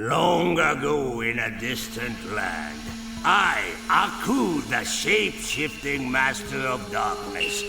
Long ago in a distant land, I, Aku, the shape-shifting master of darkness.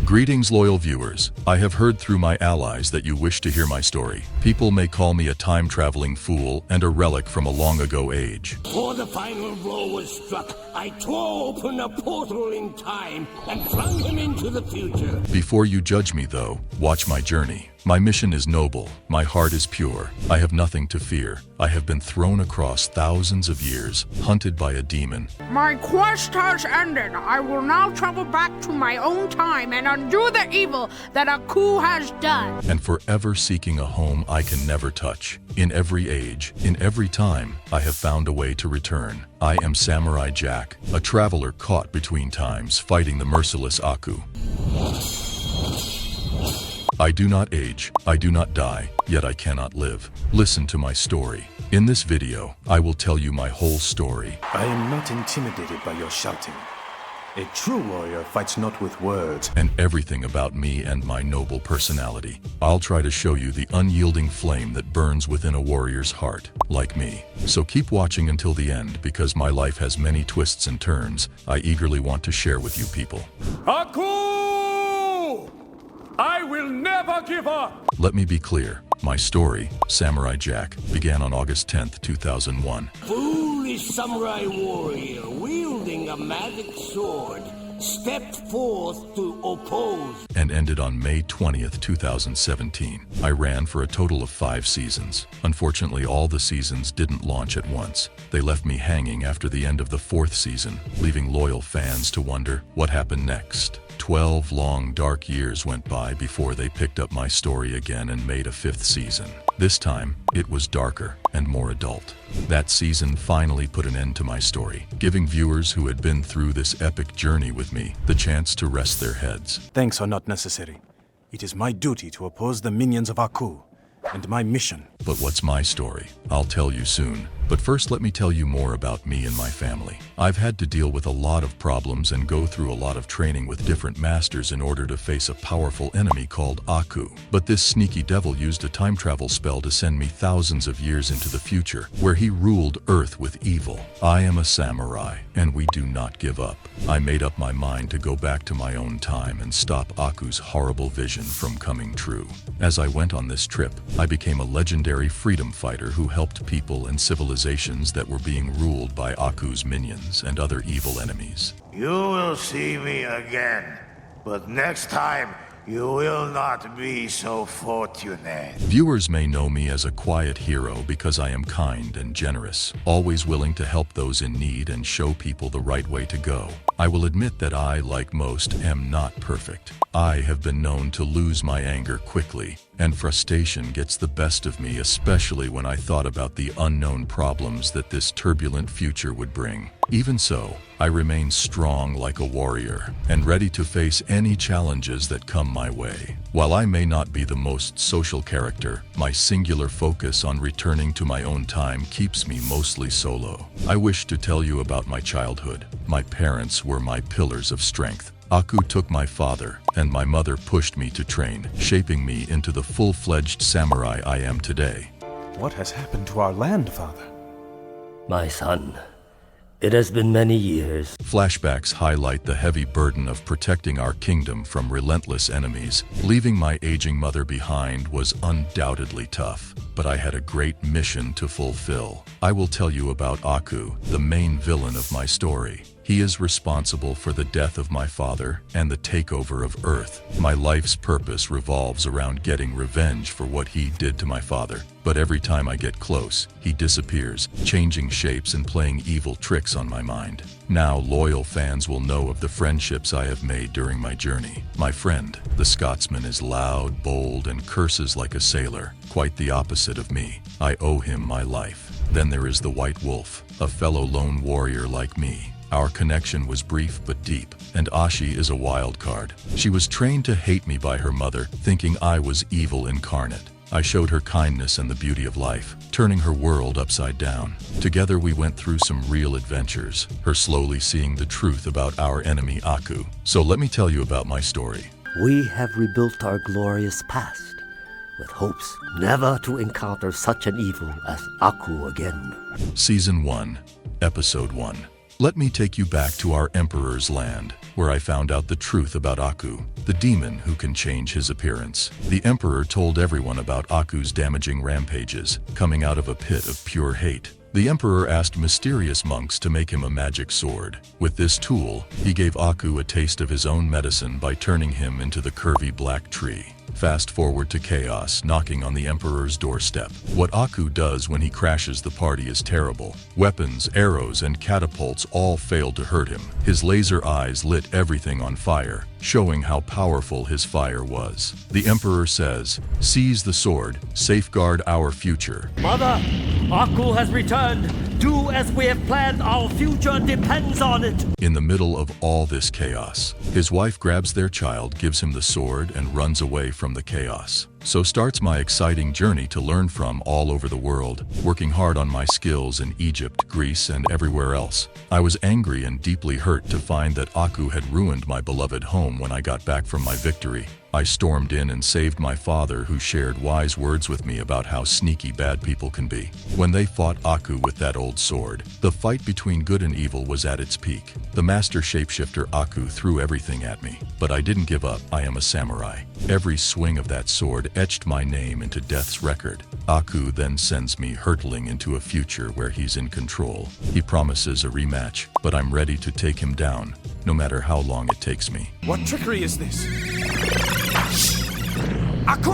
Greetings, loyal viewers. I have heard through my allies that you wish to hear my story. People may call me a time-traveling fool and a relic from a long-ago age. Before the final blow was struck, I tore open a portal in time and flung him into the future. Before you judge me, though, watch my journey. My mission is noble. My heart is pure. I have nothing to fear. I have been thrown across thousands of years, hunted by a demon. My quest has ended. I will now travel back to my own time and undo the evil that Aku has done. And forever seeking a home I can never touch. In every age, in every time, I have found a way to return. I am Samurai Jack, a traveler caught between times, fighting the merciless Aku. I do not age, I do not die, yet I cannot live. Listen to my story. In this video, I will tell you my whole story. I am not intimidated by your shouting. A true warrior fights not with words. And everything about me and my noble personality. I'll try to show you the unyielding flame that burns within a warrior's heart, like me. So keep watching until the end, because my life has many twists and turns I eagerly want to share with you people. Aku! I will never give up! Let me be clear. My story, Samurai Jack, began on August 10th, 2001. Foolish samurai warrior wielding a magic sword stepped forth to oppose. And ended on May 20th, 2017. I ran for a total of 5 seasons. Unfortunately, all the seasons didn't launch at once. They left me hanging after the end of the 4th season, leaving loyal fans to wonder what happened next. 12 long, dark years went by before they picked up my story again and made a 5th season. This time, it was darker and more adult. That season finally put an end to my story, giving viewers who had been through this epic journey with me the chance to rest their heads. Thanks are not necessary. It is my duty to oppose the minions of Aku, and my mission. But what's my story? I'll tell you soon. But first, let me tell you more about me and my family. I've had to deal with a lot of problems and go through a lot of training with different masters in order to face a powerful enemy called Aku. But this sneaky devil used a time travel spell to send me thousands of years into the future, where he ruled Earth with evil. I am a samurai, and we do not give up. I made up my mind to go back to my own time and stop Aku's horrible vision from coming true. As I went on this trip, I became a legendary freedom fighter who helped people and civilizations that were being ruled by Aku's minions and other evil enemies. You will see me again, but next time you will not be so fortunate. Viewers may know me as a quiet hero because I am kind and generous, always willing to help those in need and show people the right way to go. I will admit that I, like most, am not perfect. I have been known to lose my anger quickly, and frustration gets the best of me, especially when I thought about the unknown problems that this turbulent future would bring. Even so, I remain strong like a warrior and ready to face any challenges that come my way. While I may not be the most social character, my singular focus on returning to my own time keeps me mostly solo. I wish to tell you about my childhood. My parents were my pillars of strength. Aku took my father, and my mother pushed me to train, shaping me into the full-fledged samurai I am today. What has happened to our land, Father? My son, it has been many years. Flashbacks highlight the heavy burden of protecting our kingdom from relentless enemies. Leaving my aging mother behind was undoubtedly tough, but I had a great mission to fulfill. I will tell you about Aku, the main villain of my story. He is responsible for the death of my father and the takeover of Earth. My life's purpose revolves around getting revenge for what he did to my father. But every time I get close, he disappears, changing shapes and playing evil tricks on my mind. Now, loyal fans will know of the friendships I have made during my journey. My friend, the Scotsman, is loud, bold, and curses like a sailor. Quite the opposite of me. I owe him my life. Then there is the White Wolf, a fellow lone warrior like me. Our connection was brief but deep, and Ashi is a wild card. She was trained to hate me by her mother, thinking I was evil incarnate. I showed her kindness and the beauty of life, turning her world upside down. Together we went through some real adventures, her slowly seeing the truth about our enemy Aku. So let me tell you about my story. We have rebuilt our glorious past, with hopes never to encounter such an evil as Aku again. Season 1, Episode 1. Let me take you back to our Emperor's land, where I found out the truth about Aku, the demon who can change his appearance. The Emperor told everyone about Aku's damaging rampages, coming out of a pit of pure hate. The Emperor asked mysterious monks to make him a magic sword. With this tool, he gave Aku a taste of his own medicine by turning him into the curvy black tree. Fast forward to chaos knocking on the Emperor's doorstep. What Aku does when he crashes the party is terrible. Weapons, arrows, and catapults all failed to hurt him. His laser eyes lit everything on fire, showing how powerful his fire was. The Emperor says, "Seize the sword, safeguard our future." Mother, Aku has returned. Do as we have planned. Our future depends on it. In the middle of all this chaos, his wife grabs their child, gives him the sword, and runs away from the chaos. So starts my exciting journey to learn from all over the world, working hard on my skills in Egypt, Greece, and everywhere else. I was angry and deeply hurt to find that Aku had ruined my beloved home when I got back from my victory. I stormed in and saved my father, who shared wise words with me about how sneaky bad people can be. When they fought Aku with that old sword, the fight between good and evil was at its peak. The master shapeshifter Aku threw everything at me, but I didn't give up. I am a samurai. Every swing of that sword etched my name into death's record. Aku then sends me hurtling into a future where he's in control. He promises a rematch, but I'm ready to take him down, no matter how long it takes me. What trickery is this? Aku!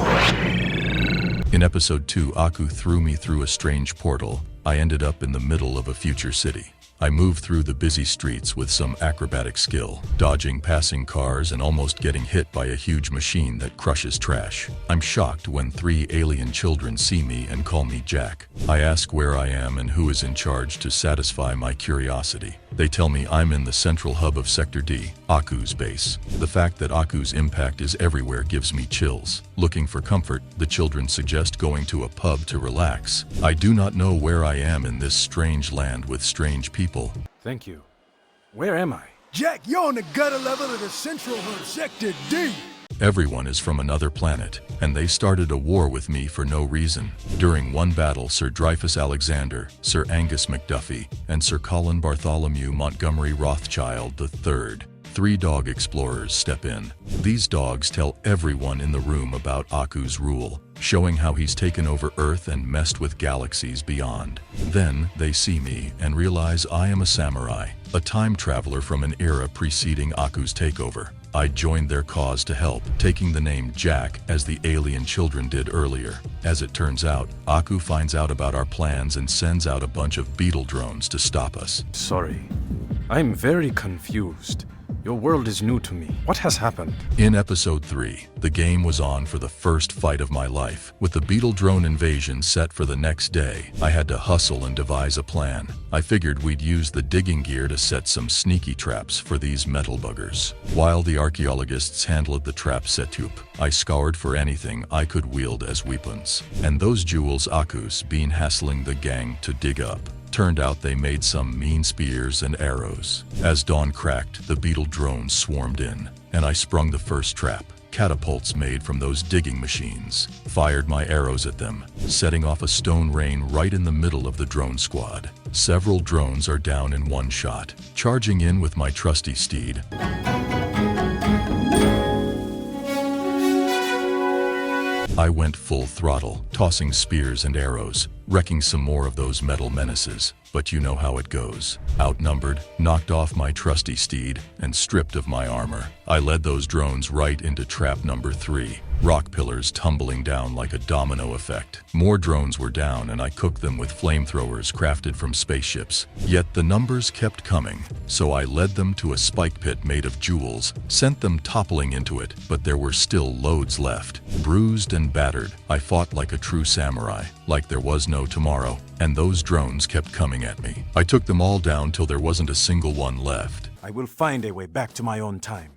In episode 2, Aku threw me through a strange portal. I ended up in the middle of a future city. I moved through the busy streets with some acrobatic skill, dodging passing cars and almost getting hit by a huge machine that crushes trash. I'm shocked when 3 alien children see me and call me Jack. I ask where I am and who is in charge to satisfy my curiosity. They tell me I'm in the central hub of Sector D, Aku's base. The fact that Aku's impact is everywhere gives me chills. Looking for comfort, the children suggest going to a pub to relax. I do not know where I am in this strange land with strange people. Thank you. Where am I? Jack, you're on the gutter level of the central hub, Sector D. Everyone is from another planet, and they started a war with me for no reason. During one battle, Sir Dreyfus Alexander, Sir Angus MacDuffie, and Sir Colin Bartholomew Montgomery Rothschild III, 3 dog explorers step in. These dogs tell everyone in the room about Aku's rule, showing how he's taken over Earth and messed with galaxies beyond. Then they see me and realize I am a samurai, a time traveler from an era preceding Aku's takeover. I joined their cause to help, taking the name Jack as the alien children did earlier. As it turns out, Aku finds out about our plans and sends out a bunch of beetle drones to stop us. Sorry. I'm very confused. Your world is new to me. What has happened? In episode 3, the game was on for the first fight of my life. With the beetle drone invasion set for the next day, I had to hustle and devise a plan. I figured we'd use the digging gear to set some sneaky traps for these metal buggers. While the archaeologists handled the trap setup, I scoured for anything I could wield as weapons. And those jewels Aku's been hassling the gang to dig up. Turned out they made some mean spears and arrows. As dawn cracked, the beetle drones swarmed in, and I sprung the first trap. Catapults made from those digging machines. Fired my arrows at them, setting off a stone rain right in the middle of the drone squad. Several drones are down in one shot. Charging in with my trusty steed, I went full throttle, tossing spears and arrows, wrecking some more of those metal menaces. But you know how it goes. Outnumbered, knocked off my trusty steed, and stripped of my armor, I led those drones right into trap number 3. Rock pillars tumbling down like a domino effect. More drones were down, and I cooked them with flamethrowers crafted from spaceships. Yet the numbers kept coming, so I led them to a spike pit made of jewels, sent them toppling into it, but there were still loads left. Bruised and battered, I fought like a true samurai, like there was no tomorrow, and those drones kept coming at me. I took them all down till there wasn't a single one left. I will find a way back to my own time.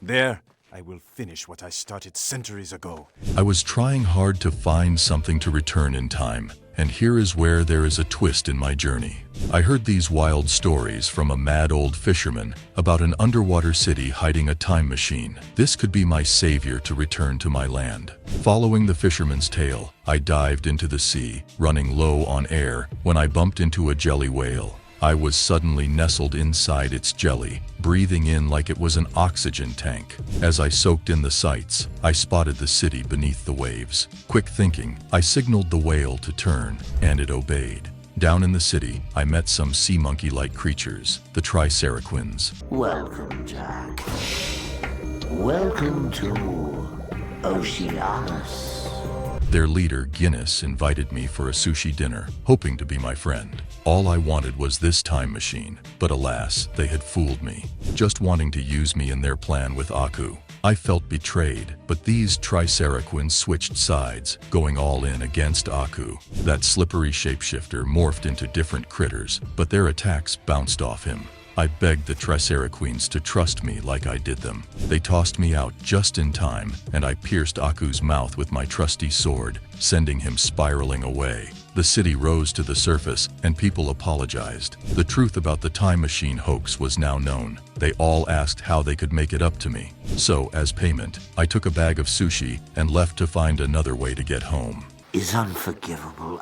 There, I will finish what I started centuries ago. I was trying hard to find something to return in time, And here is where there is a twist in my journey. I heard these wild stories from a mad old fisherman about an underwater city hiding a time machine. This could be my savior to return to my land. Following the fisherman's tale, I dived into the sea, running low on air, when I bumped into a jelly whale. I was suddenly nestled inside its jelly, breathing in like it was an oxygen tank. As I soaked in the sights, I spotted the city beneath the waves. Quick thinking, I signaled the whale to turn, and it obeyed. Down in the city, I met some sea monkey-like creatures, the triceratops. Welcome, Jack. Welcome to Oceanus. Their leader, Guinness, invited me for a sushi dinner, hoping to be my friend. All I wanted was this time machine, but alas, they had fooled me, just wanting to use me in their plan with Aku. I felt betrayed, but these triceratops switched sides, going all in against Aku. That slippery shapeshifter morphed into different critters, but their attacks bounced off him. I begged the triceratops to trust me like I did them. They tossed me out just in time, and I pierced Aku's mouth with my trusty sword, sending him spiraling away. The city rose to the surface, and people apologized. The truth about the time machine hoax was now known. They all asked how they could make it up to me. So, as payment, I took a bag of sushi and left to find another way to get home. Is unforgivable.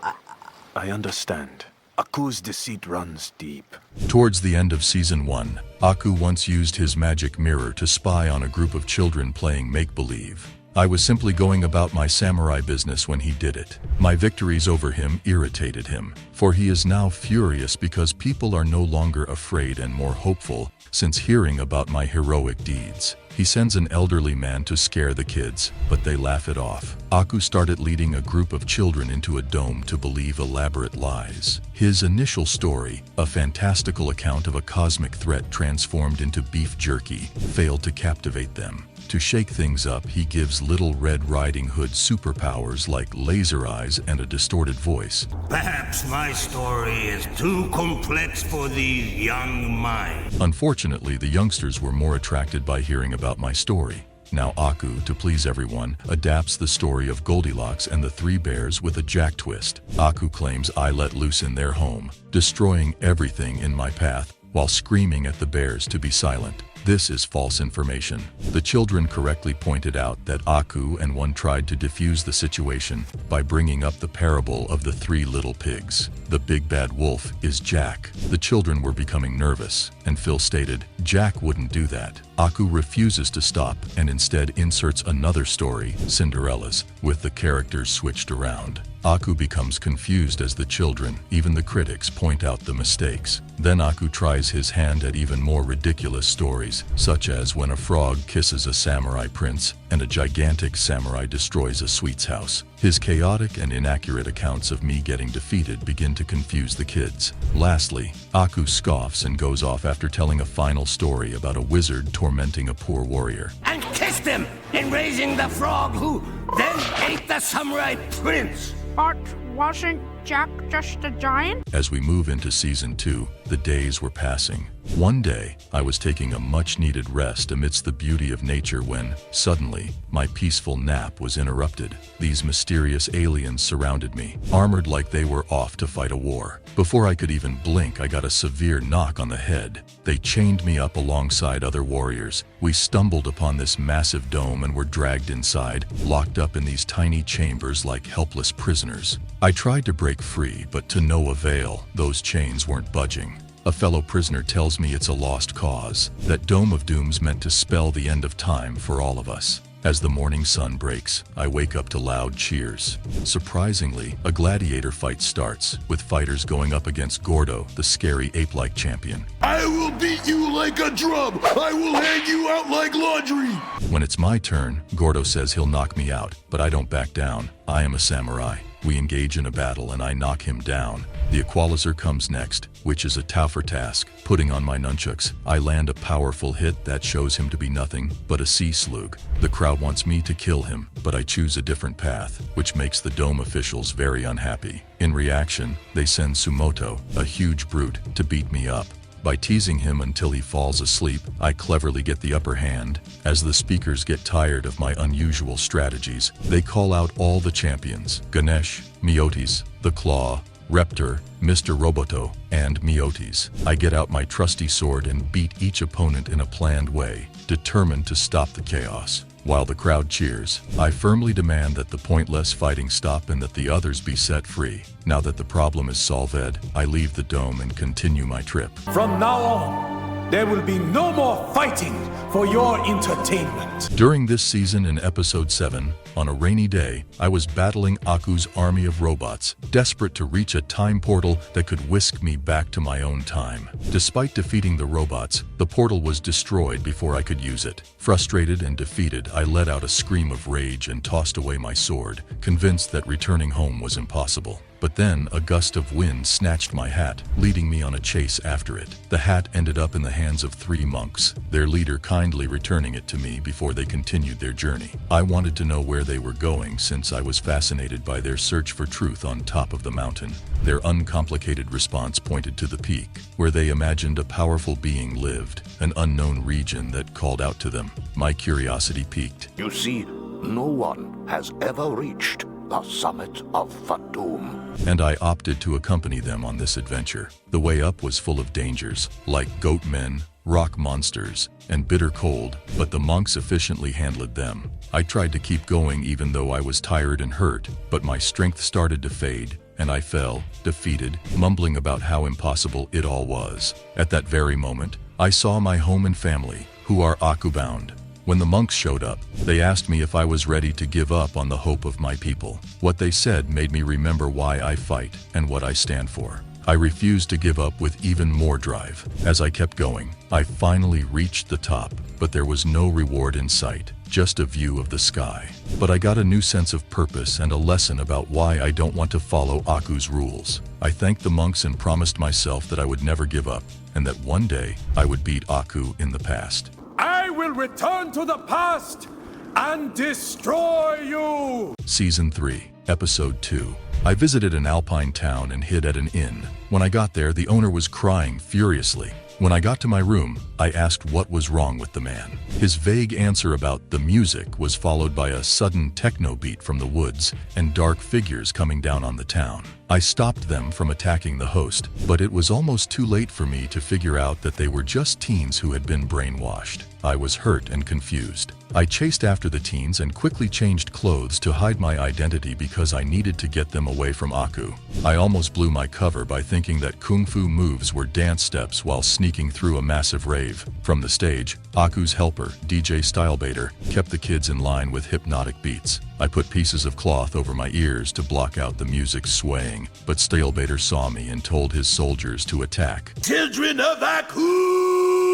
I understand. Aku's deceit runs deep. Towards the end of Season 1, Aku once used his magic mirror to spy on a group of children playing make-believe. I was simply going about my samurai business when he did it. My victories over him irritated him, for he is now furious because people are no longer afraid and more hopeful since hearing about my heroic deeds. He sends an elderly man to scare the kids, but they laugh it off. Aku started leading a group of children into a dome to believe elaborate lies. His initial story, a fantastical account of a cosmic threat transformed into beef jerky, failed to captivate them. To shake things up, he gives Little Red Riding Hood superpowers like laser eyes and a distorted voice. Perhaps my story is too complex for these young minds. Unfortunately, the youngsters were more attracted by hearing about my story. Now Aku, to please everyone, adapts the story of Goldilocks and the Three Bears with a Jack twist. Aku claims I let loose in their home, destroying everything in my path, while screaming at the bears to be silent. This is false information. The children correctly pointed out that Aku and one tried to defuse the situation by bringing up the parable of the three little pigs. The big bad wolf is Jack. The children were becoming nervous, and Phil stated, Jack wouldn't do that. Aku refuses to stop and instead inserts another story, Cinderella's, with the characters switched around. Aku becomes confused as the children, even the critics, point out the mistakes. Then Aku tries his hand at even more ridiculous stories, such as when a frog kisses a samurai prince and a gigantic samurai destroys a sweet's house. His chaotic and inaccurate accounts of me getting defeated begin to confuse the kids. Lastly, Aku scoffs and goes off after telling a final story about a wizard tormenting a poor warrior. And kissed him in raising the frog who then ate the samurai prince. But wasn't Jack just a giant? As we move into Season 2, the days were passing. One day, I was taking a much-needed rest amidst the beauty of nature when, suddenly, my peaceful nap was interrupted. These mysterious aliens surrounded me, armored like they were off to fight a war. Before I could even blink, I got a severe knock on the head. They chained me up alongside other warriors. We stumbled upon this massive dome and were dragged inside, locked up in these tiny chambers like helpless prisoners. I tried to break free, but to no avail. Those chains weren't budging. A fellow prisoner tells me it's a lost cause, that Dome of Doom's meant to spell the end of time for all of us. As the morning sun breaks, I wake up to loud cheers. Surprisingly, a gladiator fight starts, with fighters going up against Gordo, the scary ape-like champion. I will beat you like a drum! I will hang you out like laundry! When it's my turn, Gordo says he'll knock me out, but I don't back down. I am a samurai. We engage in a battle and I knock him down. The equalizer comes next, which is a tougher task. Putting on my nunchucks, I land a powerful hit that shows him to be nothing but a sea slug. The crowd wants me to kill him, but I choose a different path, which makes the Dome officials very unhappy. In reaction, they send Sumoto, a huge brute, to beat me up. By teasing him until he falls asleep, I cleverly get the upper hand. As the speakers get tired of my unusual strategies, they call out all the champions: Ganesh, Meiotis, the Claw, Reptor, Mr. Roboto, and Meiotis. I get out my trusty sword and beat each opponent in a planned way, determined to stop the chaos. While the crowd cheers, I firmly demand that the pointless fighting stop and that the others be set free. Now that the problem is solved, I leave the dome and continue my trip. From now on, there will be no more fighting for your entertainment. During this season in Episode 7, on a rainy day, I was battling Aku's army of robots, desperate to reach a time portal that could whisk me back to my own time. Despite defeating the robots, the portal was destroyed before I could use it. Frustrated and defeated, I let out a scream of rage and tossed away my sword, convinced that returning home was impossible. But then a gust of wind snatched my hat, leading me on a chase after it. The hat ended up in the hands of 3 monks, their leader kindly returning it to me before they continued their journey. I wanted to know where they were going since I was fascinated by their search for truth on top of the mountain. Their uncomplicated response pointed to the peak, where they imagined a powerful being lived, an unknown region that called out to them. My curiosity piqued. You see, no one has ever reached the summit of Fatum. And I opted to accompany them on this adventure. The way up was full of dangers, like goat men, rock monsters, and bitter cold, but the monks efficiently handled them. I tried to keep going even though I was tired and hurt, but my strength started to fade, and I fell, defeated, mumbling about how impossible it all was. At that very moment, I saw my home and family, who are Aku-bound. When the monks showed up, they asked me if I was ready to give up on the hope of my people. What they said made me remember why I fight and what I stand for. I refused to give up with even more drive. As I kept going, I finally reached the top, but there was no reward in sight, just a view of the sky. But I got a new sense of purpose and a lesson about why I don't want to follow Aku's rules. I thanked the monks and promised myself that I would never give up, and that one day I would beat Aku in the past. I will return to the past and destroy you! Season 3, Episode 2. I visited an alpine town and hid at an inn. When I got there, the owner was crying furiously. When I got to my room, I asked what was wrong with the man. His vague answer about the music was followed by a sudden techno beat from the woods and dark figures coming down on the town. I stopped them from attacking the host, but it was almost too late for me to figure out that they were just teens who had been brainwashed. I was hurt and confused. I chased after the teens and quickly changed clothes to hide my identity because I needed to get them away from Aku. I almost blew my cover by thinking that kung fu moves were dance steps while sneaking through a massive rave. From the stage, Aku's helper, DJ Stylebaiter, kept the kids in line with hypnotic beats. I put pieces of cloth over my ears to block out the music swaying, but Stylebaiter saw me and told his soldiers to attack. Children of Aku!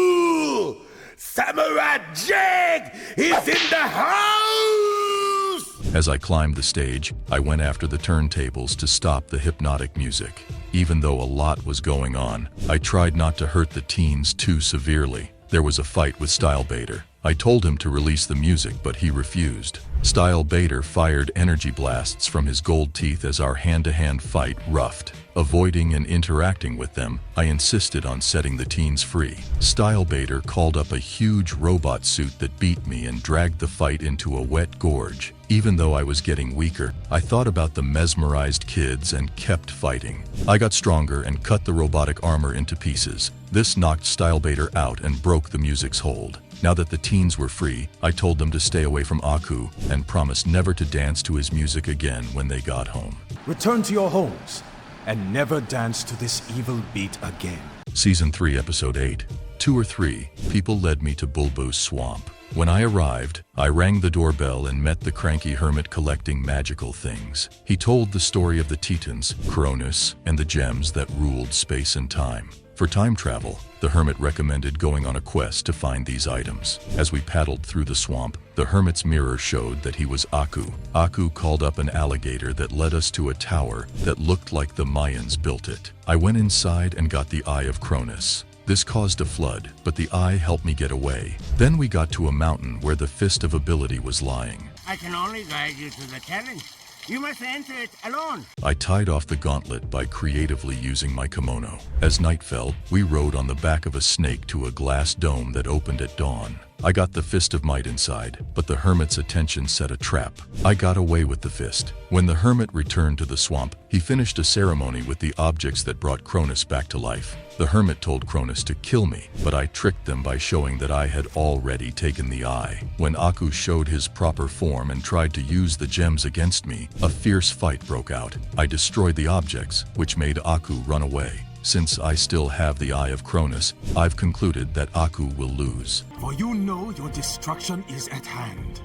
Samurai Jag is in the house! As I climbed the stage, I went after the turntables to stop the hypnotic music. Even though a lot was going on, I tried not to hurt the teens too severely. There was a fight with Stylebaiter. I told him to release the music, but he refused. Stylebaiter fired energy blasts from his gold teeth as our hand-to-hand fight roughed. Avoiding and interacting with them, I insisted on setting the teens free. Stylebaiter called up a huge robot suit that beat me and dragged the fight into a wet gorge. Even though I was getting weaker, I thought about the mesmerized kids and kept fighting. I got stronger and cut the robotic armor into pieces. This knocked Stylebaiter out and broke the music's hold. Now that the teens were free, I told them to stay away from Aku and promised never to dance to his music again when they got home. Return to your homes and never dance to this evil beat again. Season 3, Episode 8. 2 or 3 people led me to Bulbu's swamp. When I arrived, I rang the doorbell and met the cranky hermit collecting magical things. He told the story of the Titans, Cronus, and the gems that ruled space and time. For time travel, the hermit recommended going on a quest to find these items. As we paddled through the swamp, the hermit's mirror showed that he was Aku. Aku called up an alligator that led us to a tower that looked like the Mayans built it. I went inside and got the Eye of Cronus. This caused a flood, but the eye helped me get away. Then we got to a mountain where the Fist of Ability was lying. I can only guide you to the challenge. You must enter it alone. I tied off the gauntlet by creatively using my kimono. As night fell, we rode on the back of a snake to a glass dome that opened at dawn. I got the Fist of Might inside, but the hermit's attention set a trap. I got away with the fist. When the hermit returned to the swamp, he finished a ceremony with the objects that brought Cronus back to life. The hermit told Cronus to kill me, but I tricked them by showing that I had already taken the eye. When Aku showed his proper form and tried to use the gems against me, a fierce fight broke out. I destroyed the objects, which made Aku run away. Since I still have the Eye of Cronus, I've concluded that Aku will lose. For you know your destruction is at hand.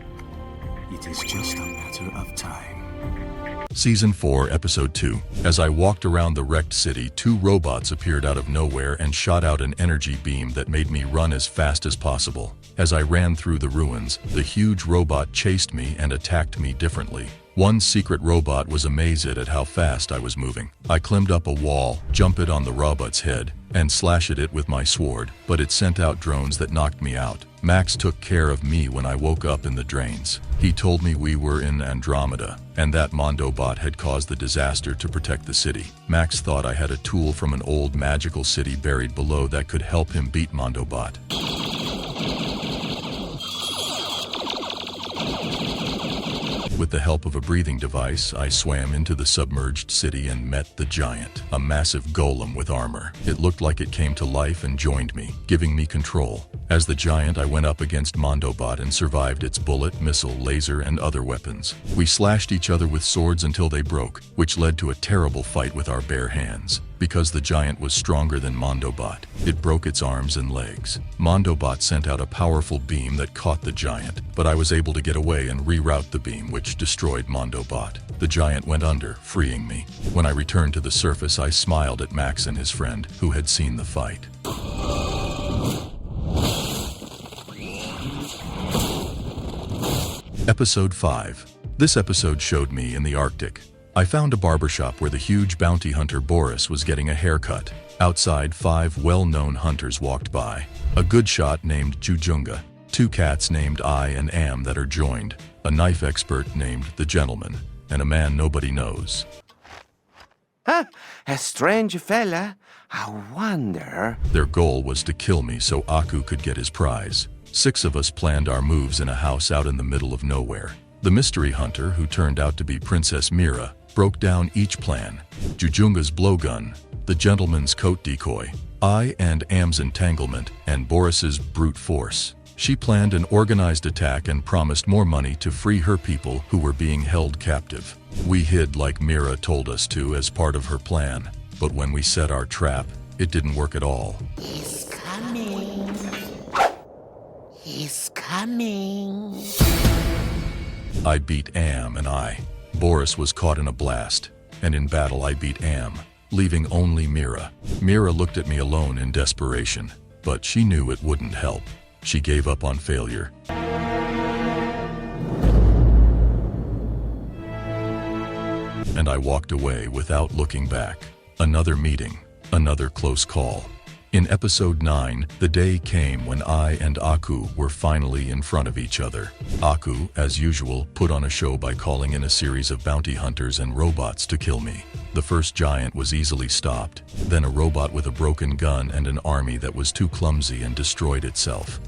It is just a matter of time. Season 4, Episode 2. As I walked around the wrecked city, 2 robots appeared out of nowhere and shot out an energy beam that made me run as fast as possible. As I ran through the ruins, the huge robot chased me and attacked me differently. One secret robot was amazed at how fast I was moving. I climbed up a wall, jumped it on the robot's head, and slashed it with my sword, but it sent out drones that knocked me out. Max took care of me when I woke up in the drains. He told me we were in Andromeda, and that Mondobot had caused the disaster to protect the city. Max thought I had a tool from an old magical city buried below that could help him beat Mondobot. With the help of a breathing device, I swam into the submerged city and met the giant, a massive golem with armor. It looked like it came to life and joined me, giving me control. As the giant, I went up against Mondobot and survived its bullet, missile, laser, and other weapons. We slashed each other with swords until they broke, which led to a terrible fight with our bare hands. Because the giant was stronger than Mondobot, it broke its arms and legs. Mondobot sent out a powerful beam that caught the giant, but I was able to get away and reroute the beam, which destroyed Mondobot. The giant went under, freeing me. When I returned to the surface, I smiled at Max and his friend, who had seen the fight. Episode 5. This episode showed me in the Arctic. I found a barbershop where the huge bounty hunter Boris was getting a haircut. Outside, 5 well-known hunters walked by. A good shot named Jujunga, 2 cats named I and Am that are joined, a knife expert named The Gentleman, and a man nobody knows. Ah, a strange fella. I wonder... Their goal was to kill me so Aku could get his prize. 6 of us planned our moves in a house out in the middle of nowhere. The mystery hunter, who turned out to be Princess Mira, broke down each plan. Jujunga's blowgun, the gentleman's coat decoy, I and Am's entanglement, and Boris's brute force. She planned an organized attack and promised more money to free her people who were being held captive. We hid like Mira told us to as part of her plan, but when we set our trap, it didn't work at all. He's coming. He's coming. I beat Am and I. Boris was caught in a blast, and in battle I beat Am, leaving only Mira. Mira looked at me alone in desperation, but she knew it wouldn't help. She gave up on failure. And I walked away without looking back. Another meeting, another close call. In Episode 9, the day came when I and Aku were finally in front of each other. Aku, as usual, put on a show by calling in a series of bounty hunters and robots to kill me. The first giant was easily stopped, then a robot with a broken gun and an army that was too clumsy and destroyed itself.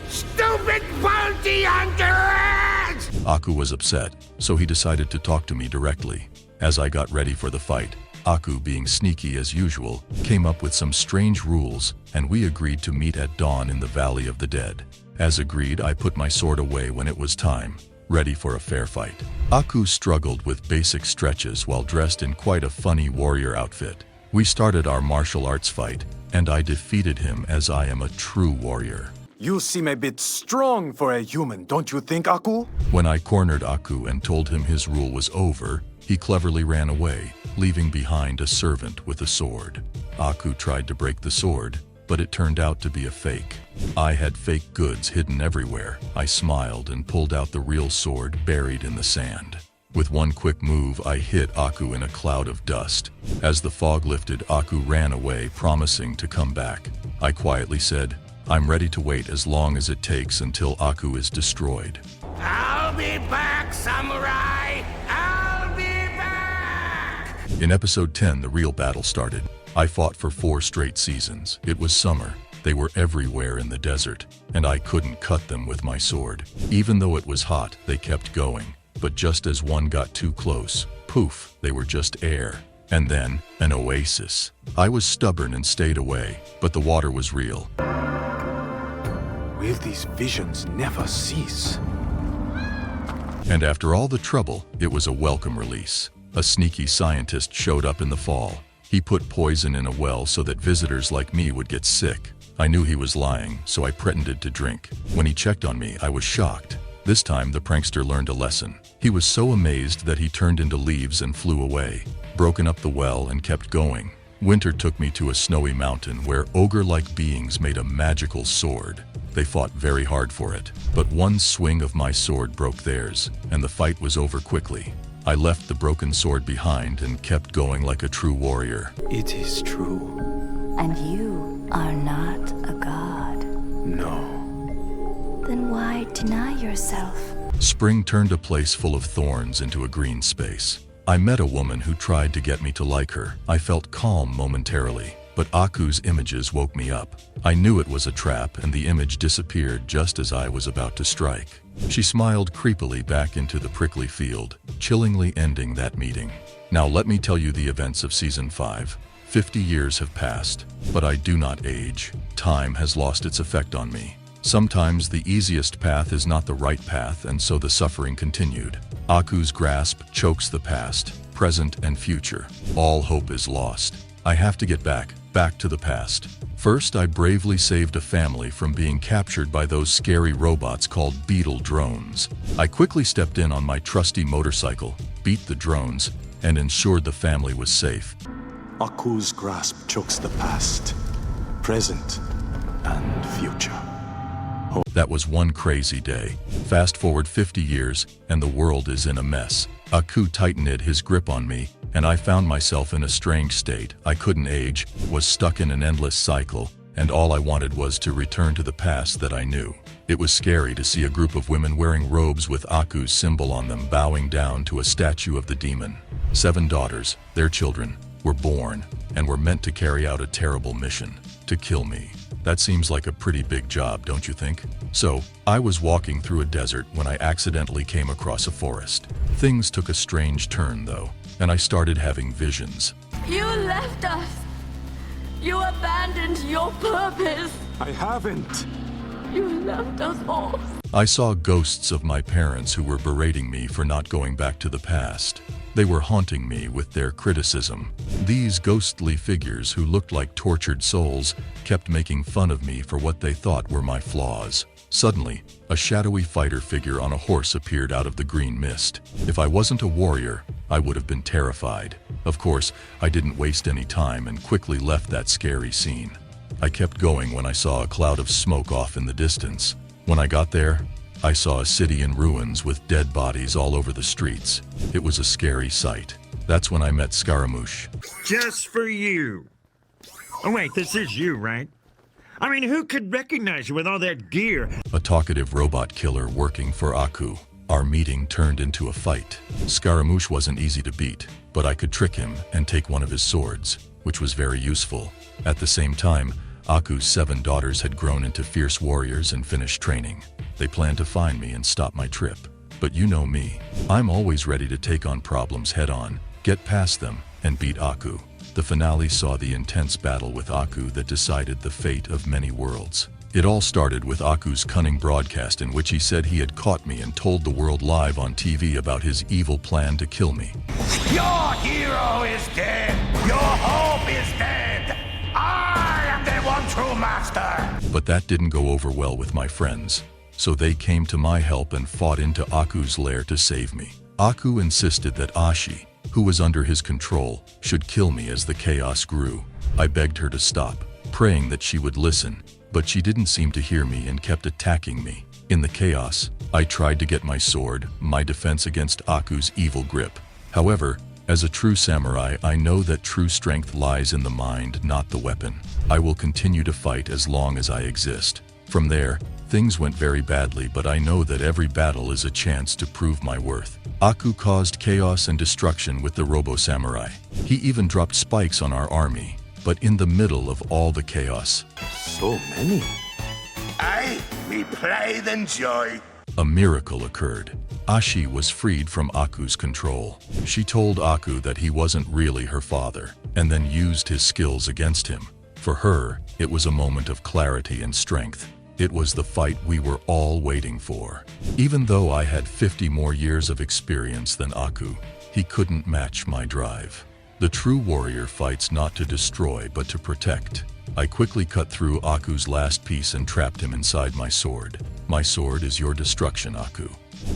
Stupid bounty hunters! Aku was upset, so he decided to talk to me directly. As I got ready for the fight, Aku, being sneaky as usual, came up with some strange rules, and we agreed to meet at dawn in the Valley of the Dead. As agreed, I put my sword away when it was time, ready for a fair fight. Aku struggled with basic stretches while dressed in quite a funny warrior outfit. We started our martial arts fight, and I defeated him as I am a true warrior. You seem a bit strong for a human, don't you think, Aku? When I cornered Aku and told him his rule was over, he cleverly ran away, leaving behind a servant with a sword. Aku tried to break the sword, but it turned out to be a fake. I had fake goods hidden everywhere. I smiled and pulled out the real sword buried in the sand. With one quick move, I hit Aku in a cloud of dust. As the fog lifted, Aku ran away, promising to come back. I quietly said, "I'm ready to wait as long as it takes until Aku is destroyed." I'll be back, samurai! I'll In episode 10, the real battle started. I fought for 4 straight seasons. It was summer. They were everywhere in the desert, and I couldn't cut them with my sword. Even though it was hot, they kept going. But just as one got too close, poof, they were just air. And then, an oasis. I was stubborn and stayed away, but the water was real. Will these visions never cease? And after all the trouble, it was a welcome release. A sneaky scientist showed up in the fall. He put poison in a well so that visitors like me would get sick. I knew he was lying, so I pretended to drink. When he checked on me, I was shocked. This time, the prankster learned a lesson. He was so amazed that he turned into leaves and flew away, broken up the well and kept going. Winter took me to a snowy mountain where ogre-like beings made a magical sword. They fought very hard for it, but one swing of my sword broke theirs, and the fight was over quickly. I left the broken sword behind and kept going like a true warrior. It is true. And you are not a god. No. Then why deny yourself? Spring turned a place full of thorns into a green space. I met a woman who tried to get me to like her. I felt calm momentarily, but Aku's images woke me up. I knew it was a trap, and the image disappeared just as I was about to strike. She smiled creepily back into the prickly field, chillingly ending that meeting. Now let me tell you the events of Season 5. 50 years have passed, but I do not age. Time has lost its effect on me. Sometimes the easiest path is not the right path, and so the suffering continued. Aku's grasp chokes the past, present, and future. All hope is lost. I have to get back to the past. First, I bravely saved a family from being captured by those scary robots called beetle drones. I quickly stepped in on my trusty motorcycle, beat the drones, and ensured the family was safe. Aku's grasp chokes the past, present, and future. That was one crazy day. Fast forward 50 years, and the world is in a mess. Aku tightened his grip on me, and I found myself in a strange state. I couldn't age, was stuck in an endless cycle, and all I wanted was to return to the past that I knew. It was scary to see a group of women wearing robes with Aku's symbol on them bowing down to a statue of the demon. 7 daughters, their children, were born and were meant to carry out a terrible mission, to kill me. That seems like a pretty big job, don't you think? So, I was walking through a desert when I accidentally came across a forest. Things took a strange turn, though, and I started having visions. You left us. You abandoned your purpose. I haven't. You left us all. I saw ghosts of my parents who were berating me for not going back to the past. They were haunting me with their criticism. These ghostly figures who looked like tortured souls kept making fun of me for what they thought were my flaws. Suddenly, a shadowy fighter figure on a horse appeared out of the green mist. If I wasn't a warrior, I would have been terrified. Of course, I didn't waste any time and quickly left that scary scene. I kept going when I saw a cloud of smoke off in the distance. When I got there, I saw a city in ruins with dead bodies all over the streets. It was a scary sight. That's when I met Scaramouche. Just for you. Oh wait, this is you, right? I mean, who could recognize you with all that gear? A talkative robot killer working for Aku. Our meeting turned into a fight. Scaramouche wasn't easy to beat, but I could trick him and take one of his swords, which was very useful. At the same time, Aku's 7 daughters had grown into fierce warriors and finished training. They planned to find me and stop my trip. But you know me. I'm always ready to take on problems head-on, get past them, and beat Aku. The finale saw the intense battle with Aku that decided the fate of many worlds. It all started with Aku's cunning broadcast in which he said he had caught me and told the world live on TV about his evil plan to kill me. Your hero is dead. Your hope is dead. I am the one true master. But that didn't go over well with my friends. So they came to my help and fought into Aku's lair to save me. Aku insisted that Ashi, who was under his control, should kill me as the chaos grew. I begged her to stop, praying that she would listen, but she didn't seem to hear me and kept attacking me. In the chaos, I tried to get my sword, my defense against Aku's evil grip. However, as a true samurai, I know that true strength lies in the mind, not the weapon. I will continue to fight as long as I exist. From there, things went very badly, but I know that every battle is a chance to prove my worth. Aku caused chaos and destruction with the robo-samurai. He even dropped spikes on our army, but in the middle of all the chaos, So many. We played and joy. a miracle occurred. Ashi was freed from Aku's control. She told Aku that he wasn't really her father, and then used his skills against him. For her, it was a moment of clarity and strength. It was the fight we were all waiting for. Even though I had 50 more years of experience than Aku, he couldn't match my drive. The true warrior fights not to destroy but to protect. I quickly cut through Aku's last piece and trapped him inside my sword. My sword is your destruction, Aku.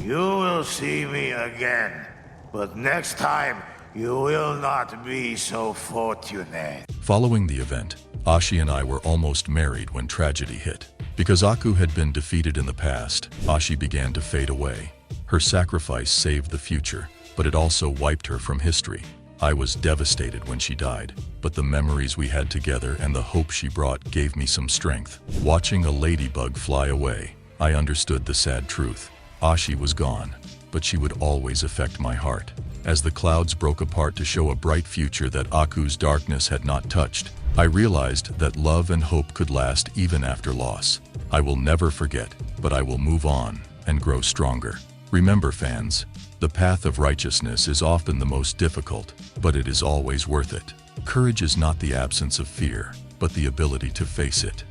You will see me again, but next time you will not be so fortunate. Following the event, Ashi and I were almost married when tragedy hit. Because Aku had been defeated in the past, Ashi began to fade away. Her sacrifice saved the future, but it also wiped her from history. I was devastated when she died, but the memories we had together and the hope she brought gave me some strength. Watching a ladybug fly away, I understood the sad truth. Ashi was gone, but she would always affect my heart. As the clouds broke apart to show a bright future that Aku's darkness had not touched, I realized that love and hope could last even after loss. I will never forget, but I will move on and grow stronger. Remember, fans, the path of righteousness is often the most difficult, but it is always worth it. Courage is not the absence of fear, but the ability to face it.